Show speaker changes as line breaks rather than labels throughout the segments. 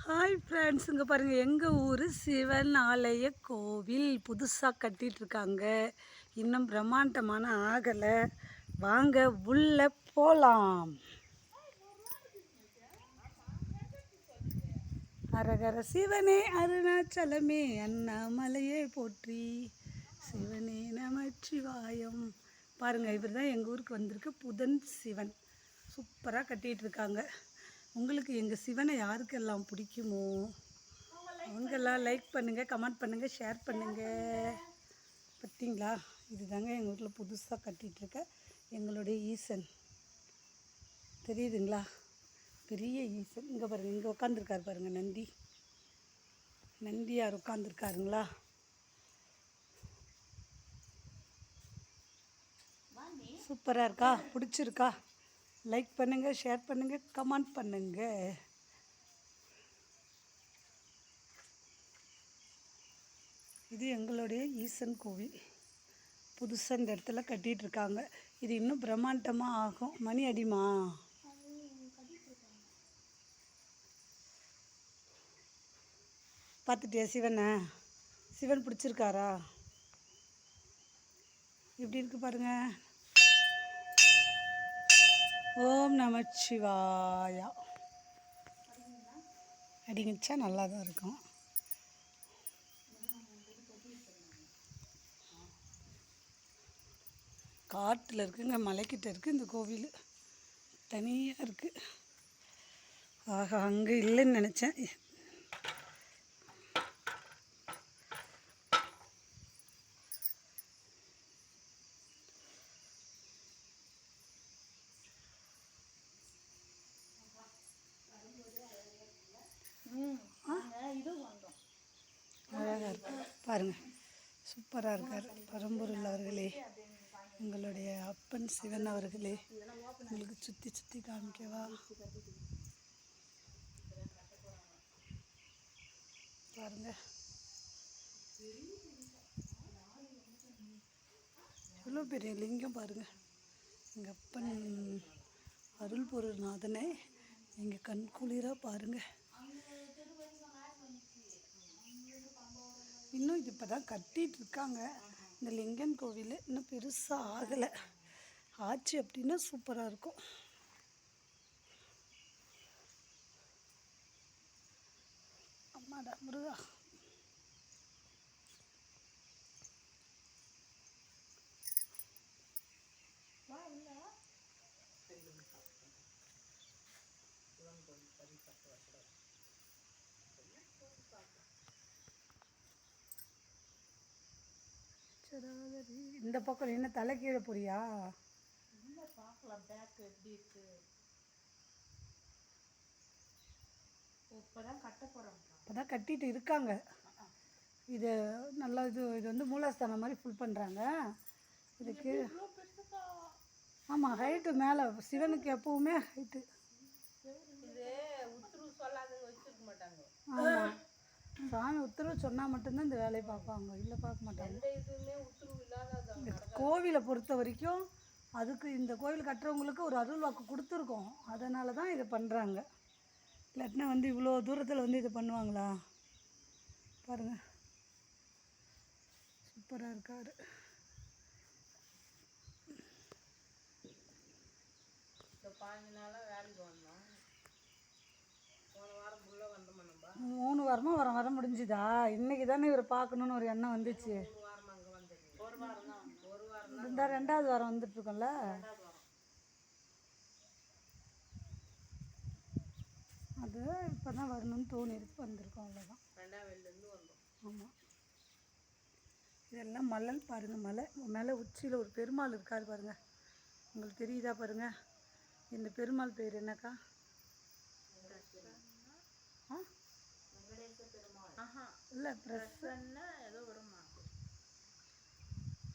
Hi friends, இங்கே பாருங்கள், எங்கள் ஊர் சிவன் ஆலய கோவில் புதுசாக கட்டிகிட்ருக்காங்க. இன்னும் பிரம்மாண்டமான ஆகலை. வாங்க உள்ளே போகலாம். அரகர சிவனே அருணாச்சலமே அண்ணாமலையே போற்றி, சிவனே நமச்சிவாயம். பாருங்கள், இவர் தான் எங்கள் ஊருக்கு வந்திருக்கு புதன் சிவன். சூப்பராக கட்டிகிட்ருக்காங்க. உங்களுக்கு எங்கள் சிவனை யாருக்கெல்லாம் பிடிக்குமோ அவங்கெல்லாம் லைக் பண்ணுங்கள், கமெண்ட் பண்ணுங்கள், ஷேர் பண்ணுங்கள். பார்த்தீங்களா, இது தாங்க எங்கள் வீட்டில் புதுசாக கட்டிகிட்ருக்க எங்களுடைய ஈசன். தெரியுதுங்களா, பெரிய ஈசன். இங்கே பாருங்கள், இங்கே உட்காந்துருக்காரு பாருங்கள், நந்தியார் உட்காந்துருக்காருங்களா. சூப்பராக இருக்கா? பிடிச்சிருக்கா? லைக் பண்ணுங்கள், ஷேர் பண்ணுங்கள், கமெண்ட் பண்ணுங்கள். இது எங்களுடைய ஈசன் கோவில். புதுசாக இந்த இடத்துல கட்டிகிட்ருக்காங்க. இது இன்னும் பிரம்மாண்டமாக ஆகும். மணி அடிமா பார்த்துட்டியா சிவனை? சிவன் பிடிச்சிருக்காரா? இப்படி இருக்கு பாருங்கள். ஓம் நமச்சிவாயா அடிங்கச்சா நல்லா தான் இருக்கும். காட்டில் இருக்குங்க, மலைக்கிட்ட இருக்குது இந்த கோவில். தனியாக இருக்குது. ஆஹா, அங்கே இல்லைன்னு நினச்சேன். அழகாக இருக்கு பாருங்கள், சூப்பராக இருக்கார். பரம்பொருள் அவர்களே, உங்களுடைய அப்பன் சிவன் அவர்களே, உங்களுக்கு சுற்றி சுற்றி காமிக்கவா? பாருங்க, எவ்வளோ பெரிய லிங்கம் பாருங்கள். எங்கள் அப்பன் அருள் பொருள்நாதனை நீங்கள் கண்குளிராக பாருங்கள். இன்னும் இது இப்போ தான் கட்டிகிட்ருக்காங்க. இந்த லிங்கன் கோவில் இன்னும் பெருசாக ஆகலை. ஆச்சு அப்படின்னா சூப்பராக இருக்கும். அம்மாடா முருகா. இந்த பக்கம் என்ன தலை கீழே போறியா? பார்க்கலாம் பேக் எப்படி இருக்கு. இப்போதான் கட்ட போகிறாங்க. இப்போதான் கட்டிட்டு இருக்காங்க. இது நல்லா இது வந்து மூலஸ்தானம் மாதிரி ஃபுல் பண்ணுறாங்க. இதுக்கு ஆமாம், ஹைட்டு மேலே சிவனுக்கு எப்பவுமே ஹைட்டு. ஆமாம், சாமி உத்தரவு சொன்னால் மட்டும்தான் இந்த வேலையை பார்ப்பாங்க, இல்லை பார்க்க மாட்டாங்க. கோவிலை பொறுத்த வரைக்கும் அதுக்கு இந்த கோவில் கட்டுறவங்களுக்கு ஒரு அருள் வாக்கு கொடுத்துருக்கோம். அதனால தான் இதை பண்ணுறாங்க. இல்லாட்டினா வந்து இவ்வளோ தூரத்தில் வந்து இதை பண்ணுவாங்களா? பாருங்கள், சூப்பராக இருக்கார். மூணு வாரமாக வர முடிஞ்சுதா? இன்றைக்கி தானே இவரை பார்க்கணுன்னு ஒரு எண்ணம் வந்துச்சு. இந்த 2வது வாரம் வந்துட்டுருக்கோம்ல. அது இப்போ தான் வரணும்னு தோணிருக்கு, வந்திருக்கோம், அவ்வளோதான். ஆமாம், இதெல்லாம் மலல் பாருங்கள். மலை மேலே உச்சியில் ஒரு பெருமாள் இருக்கார் பாருங்கள். உங்களுக்கு தெரியுதா பாருங்கள். இந்த பெருமாள் பேர் என்னக்கா? இல்லை,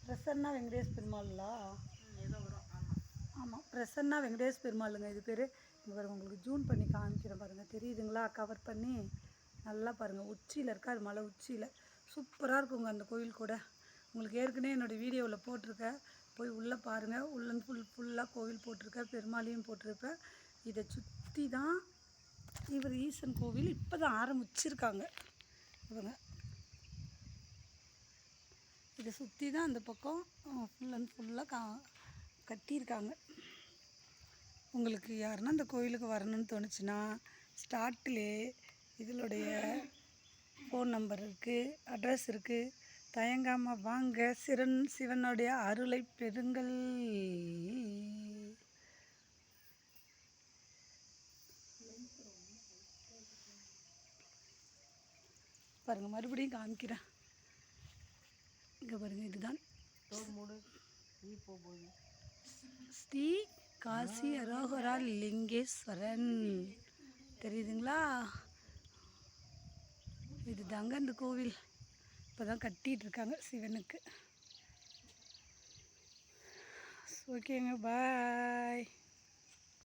பிரசன்னா வெங்கடேஷ் பெருமாளா? ஆமாம், பிரசன்னா வெங்கடேஷ் பெருமாளுங்க இது பேர். இங்கே பாருங்கள், உங்களுக்கு ஜூன் பண்ணி காமிக்கிறேன் பாருங்கள். தெரியுதுங்களா? கவர் பண்ணி நல்லா பாருங்கள். உச்சியில் இருக்கார், மலை உச்சியில். சூப்பராக இருக்குங்க அந்த கோயில் கூட. உங்களுக்கு ஏற்கனவே என்னோடய வீடியோவில் போட்டிருக்கேன், போய் உள்ளே பாருங்கள். உள்ளே ஃபுல்லாக கோவில் போட்டிருக்கேன், பெருமாளையும் போட்டிருப்பேன். இதை சுற்றி தான் இவர் ஈசன் கோவில் இப்போ தான் ஆரம்பிச்சிருக்காங்க இவங்க. இதை சுற்றி தான் அந்த பக்கம் ஃபுல் அண்ட் ஃபுல்லாக கட்டியிருக்காங்க. உங்களுக்கு யாருன்னா இந்த கோயிலுக்கு வரணும்னு தோணுச்சுன்னா ஸ்டார்ட்லே இதனுடைய ஃபோன் நம்பர் இருக்குது, அட்ரஸ் இருக்குது. தயங்காமல் வாங்க, சிவனுடைய அருளை பெறுங்கள். பாருங்கள், மறுபடியும் காமிக்கிறேன். இங்கே பாருங்கள், இதுதான் ஸ்ரீ காசி அரோகரா லிங்கேஸ்வரன். தெரியுதுங்களா? இது தாங்க இந்த கோவில். இப்போ தான் கட்டிகிட்டு இருக்காங்க சிவனுக்கு. ஓகேங்க, பாய்.